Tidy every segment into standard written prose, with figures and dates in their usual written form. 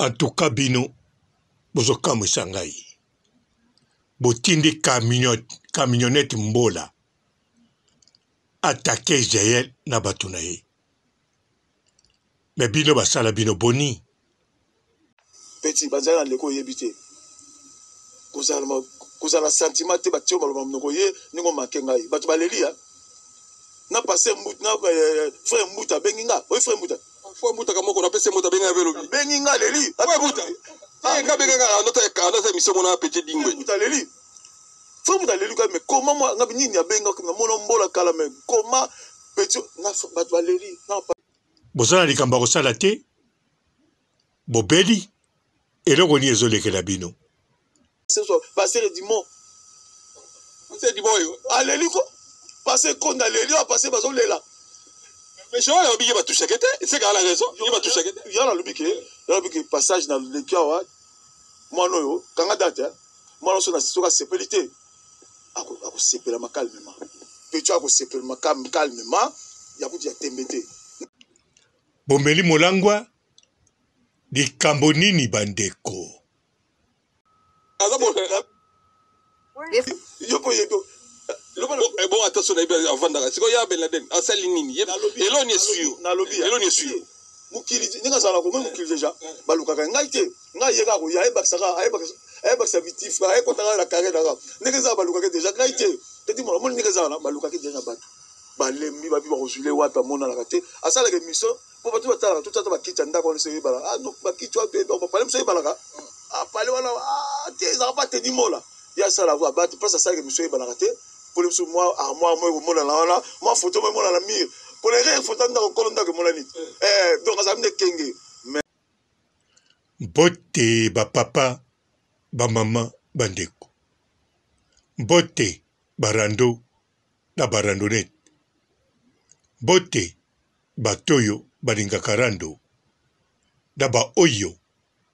En tout cas, bino, bozokamwe sangai. Botindi camionnette mbola. Attaquer Jaël na batunaye. Mais bino basala bino boni. Petit, bazala leko yebite. Kozala sentiment te batio baloma mnoko ye ningo makengai. Batu baleri ya. Na passé mbuta na frère mbuta benginga. Oui frère mbuta. Frère mbuta kamoko na pese mbuta benginga velobi. Benginga leri. Frère mbuta. Nga benginga anota mission mona petit dingwe. Mbuta leri. Frère mbuta leri ka mais comment moi nga binini ya benga ko mona mbola kala mais comment petit na batu baleri na bozala likamba kosala te bobeli eloko ni ezolekela bino passer dimo c'est du boy aleli ko passer konda leli a passer bazolela mais je vais obliger ba toucher kete c'est qu'à la raison il va toucher kete yana lobiki passage na lekiawa mwana yo kanga date mwana so na soka sepelité ako sepela makalmement petit ako sepela makalmement ya kuti ya tembete bomeli molangwa likambo nini bandeko bon attention avant d'aller c'est quoi ya Ben Laden asali nini elo ni sûr mukili ninga sala ko mukili déjà baluka ka ngai te ngai yeka ko ya ebaksa vitif ka ekotanga la carré daga ninga za baluka ke déjà ngai te tedi mo ninga za na baluka ke déjà batu balembi babi ba kozule wata mona la kate asala ke mission po batu batala tout ça ba kitcha ndako ne se bala no ba kitcha pe ba pale se bala ka pale wala te za pas tedi mola ya sala va battre place ça que mission bala kate pour le moi mona la wala moi photo moi mona la mire pour les photos ndako kolonda ke mona ni donc ça me kenge bote ba papa ba mama bandeko bote barando na barandonet bote batoyo balingaka rando na ba oyo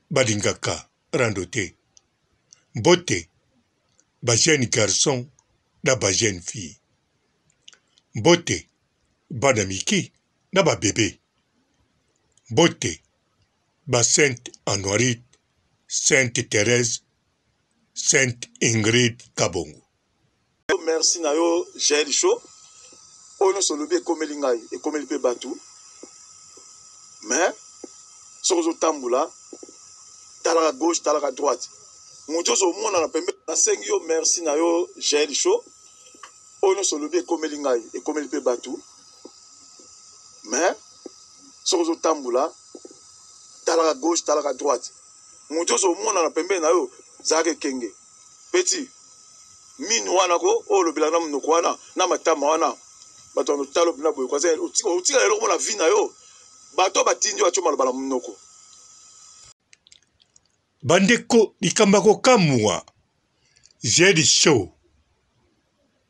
balingaka rando te bote ba jeune garçon na ba jeune fille bote bana miki na ba bébé bote ba Sainte Honorite, Sainte Thérèse, Sainte Ingrid Kabongo. Merci na yo Jaël Show. Ono solobi ekomeli ngai ekomeli pe batu. Mais sozo tambula talaka gauche talaka droite. Muto so mona na pembe na sengi yo merci na yo Jaël Show. Ono solobi ekomeli ngai ekomeli pe batu. Mais sozo tambula talaka gauche talaka droite. Muto so mona na pembe na yo zake kenge. Petit minu wana ko o lobila na munoko wana na matama wana bato no talo bina boy kwa zelo utika lelo mona vina yo bato batindi wa choma lobala munoko bandeko likambako kamwa Jaël Show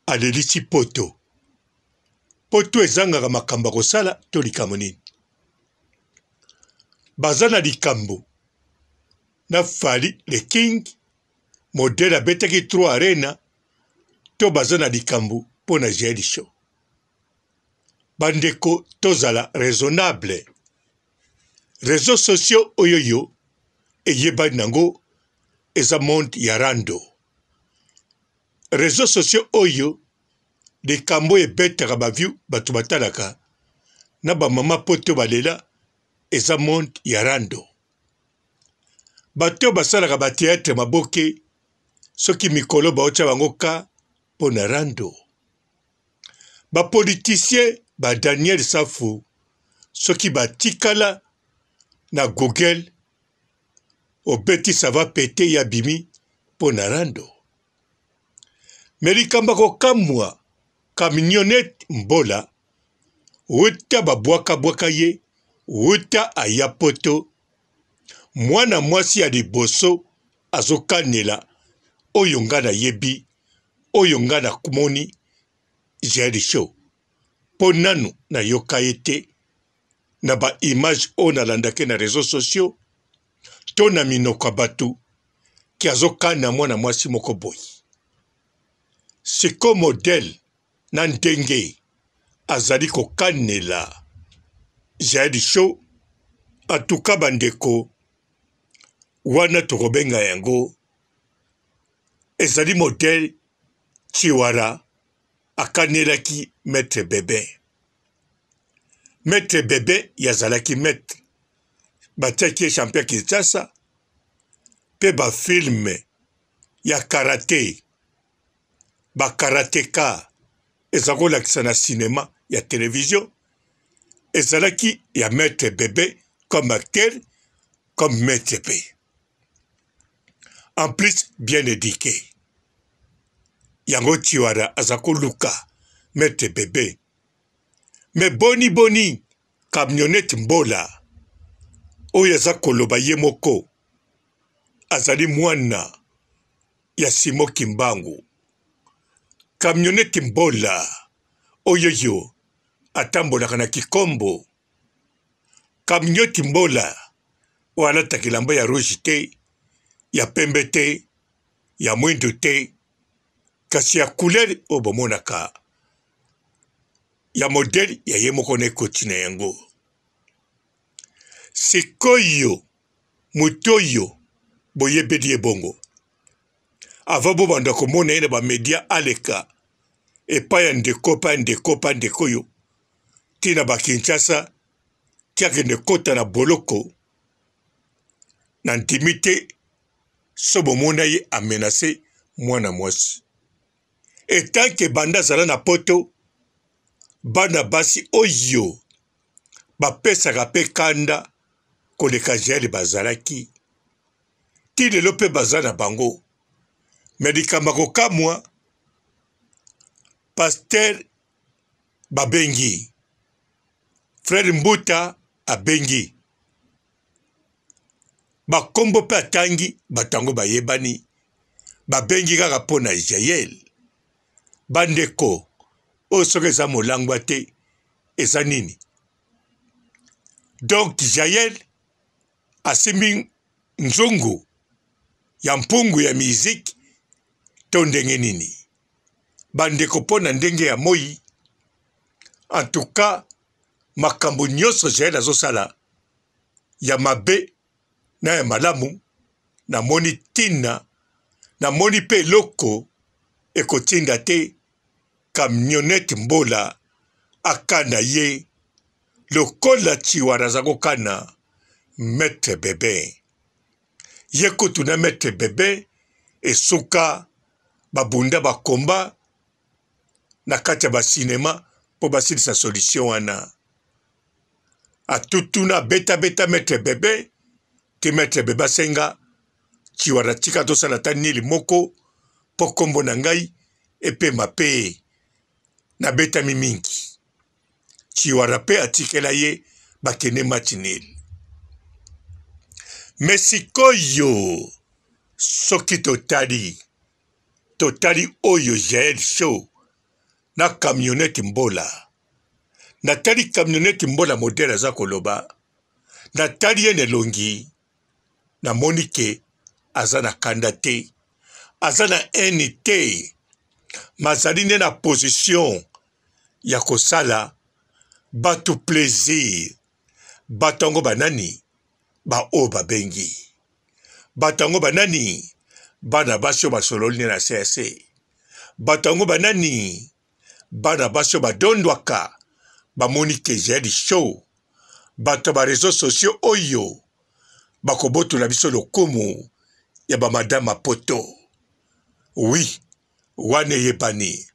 alelisi poto ezangaka makambo kosala to likambo nini bazana likambo na Fally le King modèle abetaki 3 arena to bazana likambo pona Jaël Show bandeko tozala raisonnable réseaux sociaux oyoyo eyebani nango eza monde ya rando réseaux sociaux oyo likambo ebetaka baview bato batalaka na bamama poto balela eza monde ya rando bato basalaka bateatre maboke soki mikolo baotya bango ka pona rando bapoliticien ba Daniel Safu soki batikala na Google obeti ça va péter ya bimi pona rando melikambako kamwa camionnette mbola wuta babwaka ye wuta aya poto mwana mwasi ya liboso azokanela oyo nga na yebi oyo nga na kumoni Jaël Show po nanu na yoka ete na ba image o nalandake na réseaux sociaux to na minoko batu ki azokana mwana mwasi moko boy siko modèle na ndenge azali kokanela Jaël Show atuka bandeko wana tokobenga yango ezali modèle Chiwara akanelaki Maître Bébé. Maître Bébé yazalaki maître batiaki champion Kinshasa pe ba film ya karate ba karateka ezakolakisa na cinéma ya télévision ezalaki ya Maître Bébé comme acteur comme Maître Bébé. En plus bien éduqué. Yango Chiwara azakoluka Maître Bébé. Mais boni camionnette mbola oyo aza koloba ye moko azali mwana ya Simo Kimbangu. Camionnette mbola oyo yo atambolaka na Kikombo. Camionnette mbola oyo alataki elamba ya rouge te, ya pembe te, ya mwindu te, kasi ya couleur oyo bomonaka ya modèle ya ye moko na ekoti na yango. Sikoyo moto oyo boyebeli ebongo ava bobanda komona ye na bamedia aleka epai ya ndeko oyo tina bakinshasa tiakende kota na boloko na ndimi te so bomona ye amenase mwana mwasi. Etanke banda azala na poto bana basi oyo bapesaka pe kanda koleka jeli bazalaki ti lelo mpe baza na bango. Me likambo kokamwa Pasteur babengi, Frère Mbuta abengi, bakombo pe atangi batango bayebani babengi kaka mpona Jael. Bandeko oyo soki eza molangwa te eza nini? Donc Jael asimbi nzungu ya mpungu ya miziki to ndenge nini? Bandeko mpona ndenge ya moi. En tout cas makambo nyonso Jael azosala ya mabe na ya malamu na moni tina na moni pe loko ekotinda te camionnette mbola akana ye lokola Chiwara za kokana Maître Bébé. Ye kutu na Maître Bébé esuka babunda bakomba na kati ya basinema po basilisa solution wana. Atutuna beta Maître Bébé ti Maître Bébé asenga Chiwara tika tosala ta nili moko po kombo na ngai epema pe na beta mingi. Chiwara pe atikela ye bakene matineli. Mesikoyo soki totali oyo Jael Show na camionnette mbola. Natali camionnette mbola modèle aza koloba. Natali ye nelongi na monike aza na kanda te. Aza na eni te. Mazali ne na position ya kosala batu plaisir. Batango banani ba o babengi. Batango banani bana basio basololi na CSC. Batango banani bana basio badondwaka bamonike Jael Show. Bato ba réseaux sociaux oyo bakoboto na biso lokumu ya ba madame poto. Oui, wane yebani.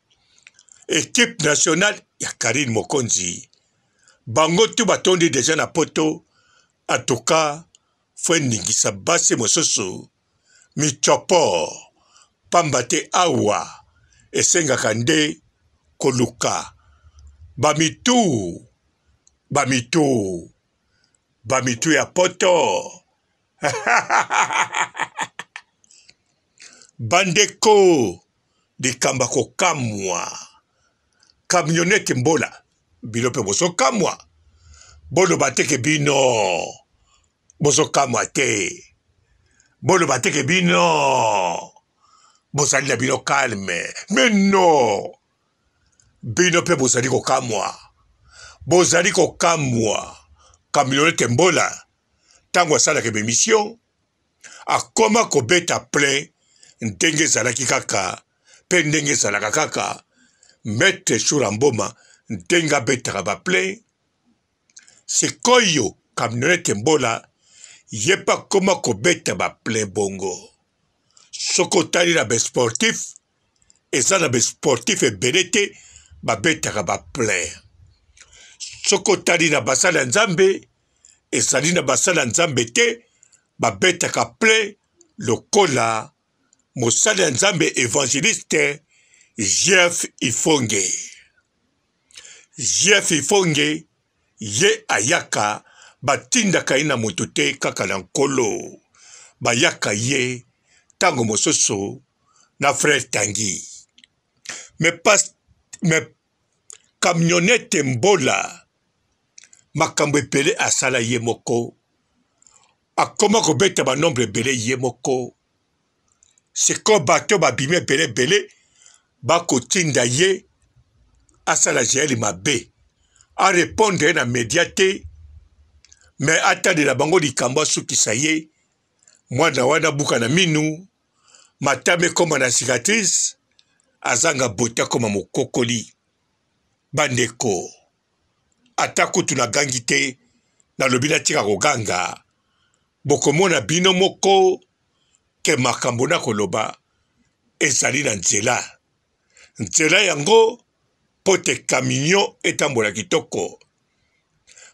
Équipe nationale ya Karine Mokonzi. Bango tu batondi deja na poto. En tout cas, fue ningisa basi mosusu. Michopo, pambate awa, esenga kande koluka. Bamitu ya poto. Bandeko likamba kokamwa. Camionnette mbola bilope boso kamwa. Bolo bateke bino boso kamwa te. Bolo bateke bino bosali na bino calme. Mais non, bino pe bozali kokamwa. Bozali kokamwa. Camionnette mbola tango asalaka émission akoma kobeta plein ndenge ezalaki kaka mpe ndenge ezalaka kaka maître Shura Mboma ndenge abetaka baplein. Sikoyo Camionnette Mbola ye pa koma kobeta baplein bongo. Soko otali na besportif eza na besportif ebele te babetaka baplein. Soko otali na basala ya Nzambe ezali na basala ya Nzambe te babetaka plein lokola mosala ya Nzambe évangéliste Jeff Ifonge. Jeff Ifonge ye ayaka batindaka ye na moto te kaka na nkolo. Bayaka ye tango mosusu na frère Tanguy. Mais Camionnette Mbola makambo epele asala ye moko. Akoma kobeta banombre ebele ye moko. Siko bato babime ebele bakotinda ye asala jeli mabe. A répondre na médiaté mais atade na bango likambo asukisa ye mwana wana buka na minu matame koma na cicatrice azanga bota koma mokokoli. Bandeko ata kutu na gangi te na lobi natika koganga bokomona bino moko ke makambo na koloba ezali na nzela. Nzela yango pote camion etambola kitoko.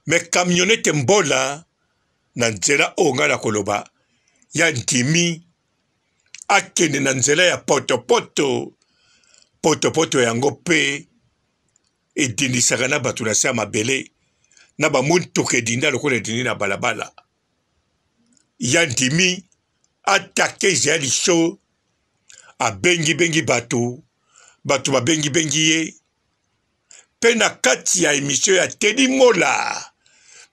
Mais Camionnette Mbola na nzela onga na koloba ya ndimi akende na nzela ya potopoto. Potopoto yango pe edindisaka na bato na se ya mabele na bamutuka edinda lokola edindi na balabala. Ya ndimi atake Jali Show abengi bato babengi ye pe na kati ya émission ya Teddy Mola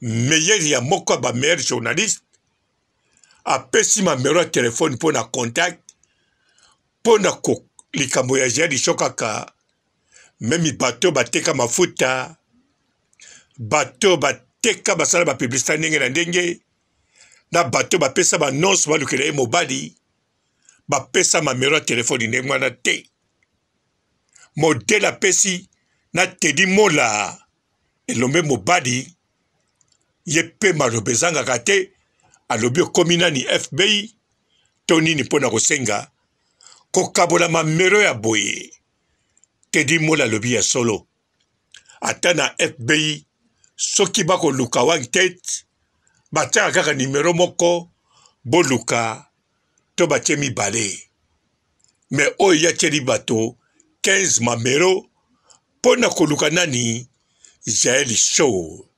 meilleur ya moko ba meilleur journaliste apesi mamero ya telefone po na contact po na likambo ya Jali Show kaka. Memi bato bateka mafuta bato bateka basala ba publicité ndenge na ndenge na bato bapesa ba nonce balukela ye mobali bapesa mamero ya telefone ndenge wana te. Modèle apesi na Teddy Mola elombe mobali ye pe malobe ezangaka te alobi okomi nani FBI to nini mpona kosenga kokabola mamero ya boye. Teddy Mola alobi ya solo ata na FBI soki bakoluka one tete batiaka kaka nimero moko boluka to batie mibale. Mais oyo yatieli bato 15 mamero pona koluka nani Jaeli Show.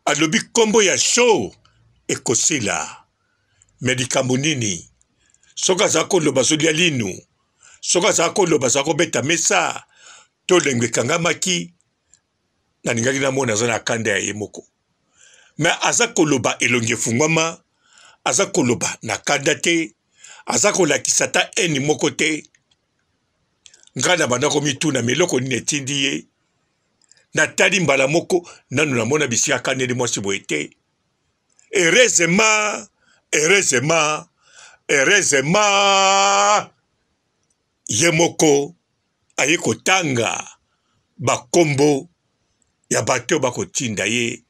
Alobi kombo ya show ekosila medikambo nini soka zako loba zolia linu soka zako loba zako beta mesa to lengwe kangamaki na ningaki na mona zana kanda ya yemoko. Mais azako loba elonge fungwama azako loba na kanda te azako lakisata eni moko te. Ngana bandako mituna meloko nini etindi ye na tali mbala moko nanu na mona bisi akaneli mwasi boye te. Heureusement ye moko aye kotanga bakombo ya bato bakotinda ye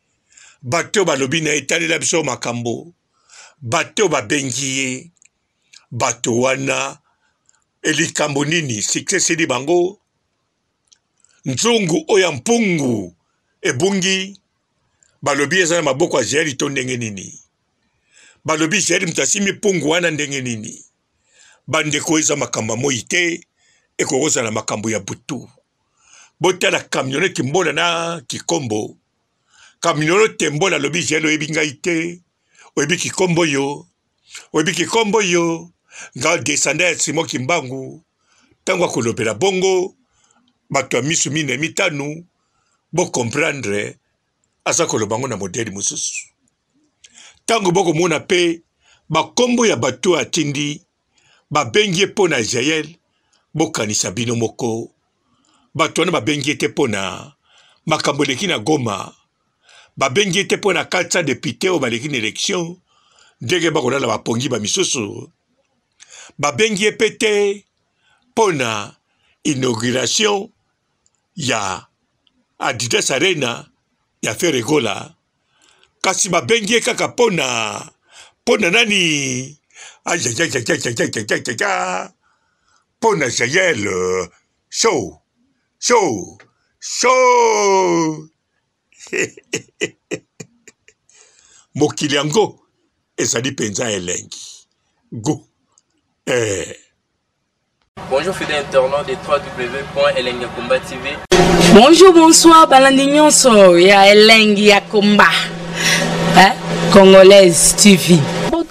bato balobi na etalela biso makambo bato babengi ye bato wana elikambo nini succès eli bango. Nzungu oya mpungu ebungi balobi eza na maboko ya Jeli to ndenge nini balobi Jeli mtasimi pungu wana ndenge nini. Bandeko eza makambo moi te ekokoza na makambo ya butu. Botala Camionnette Mbola na Kikombo. Camionnette Mbola lobi Jeli oyebi ngai te oyebi Kikombo yo nga descenda ya Simon Kimbangu tango akolobela bongo bato ya misu mine mitanu bo comprendre aza kolobango na modeli mosusu. Tango boko mona pe bakombo ya bato atindi babengi po na Jael bokanisa bino moko bato wana babengi te po na makambo leki na Goma babengi te po na 400 députés o baleki na élection ndenge bakolala bapongi bamisusu babengi ye pe te mpona inauguration ya Adidas Arena ya Ferregola kasi babengi ye kaka mpona nani mpona Jaël show mokili yango ezali penza elengi go Bonjour fidèles internautes de www.elengiakomba TV. Bonjour, bonsoir, balandi nyonso ya Elengi ya Komba. Congolaise TV.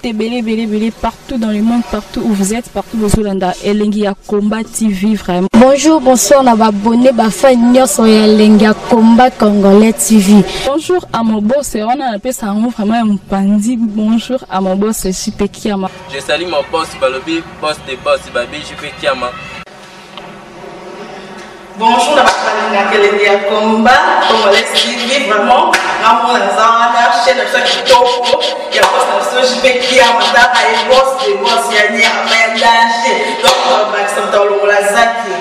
Belé partout dans le monde, partout où vous êtes, partout où vous êtes, Elengi ya Komba TV vraiment. Bonjour, bonsoir, na abonné ba fan nyonso ya Elengi ya Komba Congolais TV. Bonjour à mon boss, on a appelé ça vraiment un pandi. Bonjour à mon boss, JP Kiama. Je salue mon boss Balobi, boss des boss Babi, JP Kiama. Bonjour, na bakali Elengi ya Komba Congolais TV vraiment. Namo na zana chaîne de kitoko ya boss na JP Kiama ta ay boss des boss ya ni amandache. Donc Maxime Tolongola Zaki.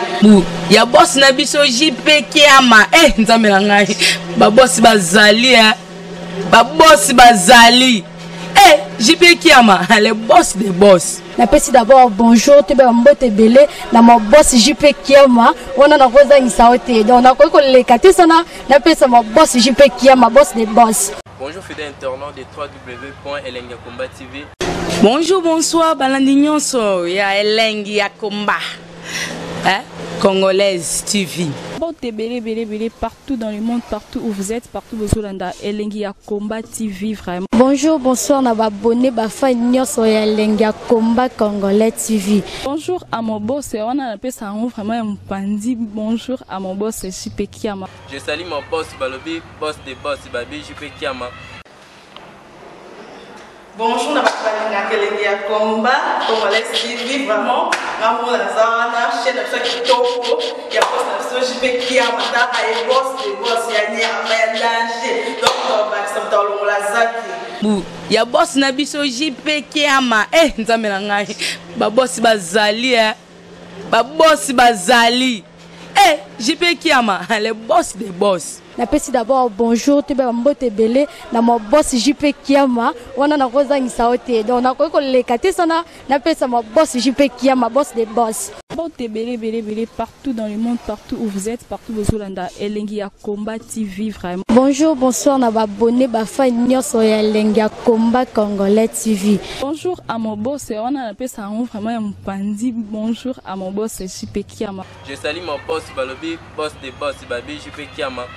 Ya boss na biso JP Kiama nzambe na ngai ba boss bazali ba boss bazali JP Kiama le boss des boss. Napesi d'abord bonjour te ba mbote belé na mo boss JP Kiama wana na koza ngisaote donc na ko lekati sana napesa mo boss JP Kiama boss des boss. Bonjour fidèles internautes de www.elengiakomba TV. Bonjour, bonsoir, balandi nyonso ya Elengi ya Komba. Congolaise TV. Belé partout dans le monde, partout où vous êtes, partout où vous êtes, Elengi ya Komba TV vraiment. Bonjour, bonsoir, na abonné ba fan nyonso ya Elengi ya Komba Congolais TV. Bonjour à mon boss, on a appelé ça vraiment un pandi. Bonjour à mon boss, JP Kiama. Je salue mon boss Balobi, boss des boss Babi, JP Kiama. Bonjour, na bakali Elengi ya Komba Congolais TV vraiment. Namo na zana chaîne de kitoko ya boss na JP Kiama ta ay boss des boss ya ni amandache. Donc Maxime Tolongola Zaki. Ya boss na biso JP Kiama nzambe na ngai ba boss bazali ba boss bazali JP Kiama le boss des boss. Napesi d'abord bonjour te ba mbote belé na mo boss JP Kiama wana na koza ngisaote donc na ko lekati sana napesa mo boss JP Kiama boss des boss. Belé partout dans le monde, partout où vous êtes, partout où vous êtes, Elengi ya Komba TV vraiment. Bonjour, bonsoir, na abonné ba fan nyonso ya Elengi ya Komba Congolais TV. Bonjour à mon boss, on a appelé ça vraiment un pandi. Bonjour à mon boss, JP Kiama. Je salue mon boss Balobi, boss des boss Babi, JP Kiama.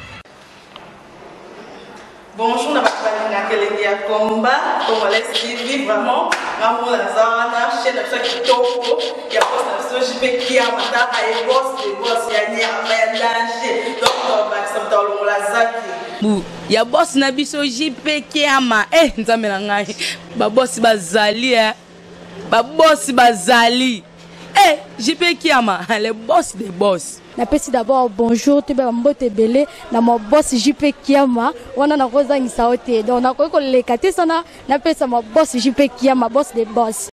Bonjour, na bakali Elengi ya Komba Congolais TV vraiment. Namo na zana chaîne de kitoko ya boss na JP Kiama ta ay boss des boss ya ni amandache. Donc Maxime Tolongola Zaki. Ya boss na biso JP Kiama nzambe na ngai ba boss bazali ba boss bazali JP Kiama le boss des boss. Napesi d'abord bonjour te ba mbote belé na mo boss JP Kiama wana na koza ngisaote donc na ko lekati sana napesa mo boss JP Kiama boss des boss.